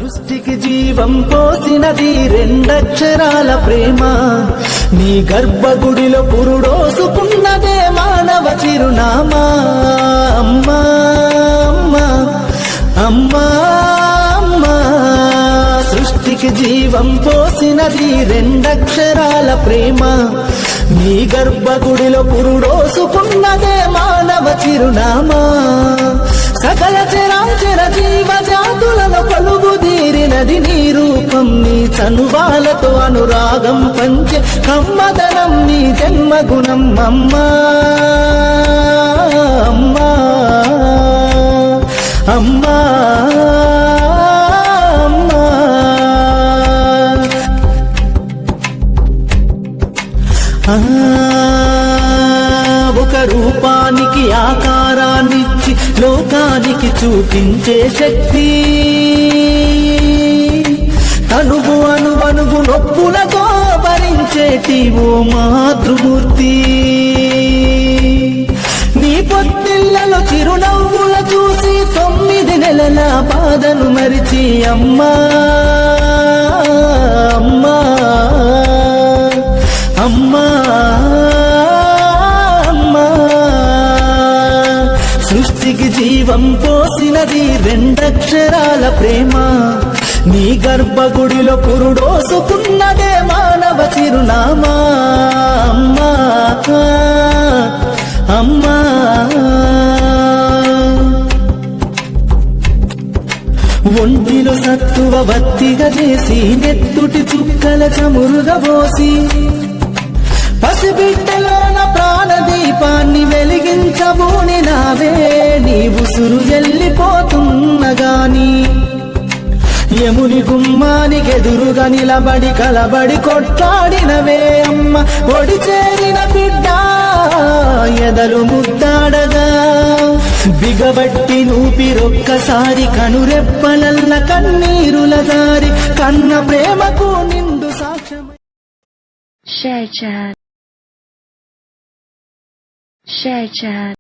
సృష్టికి జీవం పోసినది రెండక్షరాల ప్రేమ, నీ గర్భగుడిలో పురుడోసుకున్నదే మానవ చిరునామా. అమ్మా అమ్మా అమ్మా అమ్మా, సృష్టికి జీవం పోసినది రెండక్షరాల ప్రేమ, నీ గర్భగుడిలో పురుడోసుకున్నదే మానవ చిరునామా. సకల చరాచర జీవ జాతులను కొలువుదీరినది నీ రూపం, నీ చనువాలతో అనురాగం పంచే కమ్మదనం నీ జన్మగుణం. అమ్మా అమ్మా అమ్మా ఒక రూపానికి ఆకారాన్నిచ్చి లోకానికి చూపించే శక్తి, తనువు అనువనువు నొప్పులతో భరించేటి ఓ మాతృమూర్తి, నీ పొత్తిళ్లలో చిరునవ్వుల చూసి 9 నెలల బాధను మరిచి అమ్మా అమ్మా అమ్మా అమ్మా, సృష్టికి జీవం పోసినది రెండక్షరాల ప్రేమ, నీ గర్భగుడిలో పురుడోసుకున్నదే మానవ చిరునామా. అమ్మా అమ్మా, ఒంటిలో సత్తువ వత్తిగా చేసి నెత్తుటి చుక్కల చమురుగా పోసి పసిబిడ్డలోన ప్రాణదీపాన్ని వెలిగించబోని నావే, నీ ఉసురు వెళ్ళిపోతున్నగాని యముని గుమ్మానికి ఎదురుగా నిలబడి కలబడి కొట్లాడినవే అమ్మ. ఒడి చేరిన బిడ్డ ఎదలు ముద్దాడగా బిగబట్టి నూపిరొక్కసారి కనురెప్పలల్ల కన్నీరుల దారి కన్న ప్రేమకు నిండు సాక్ష్యం. Share chat.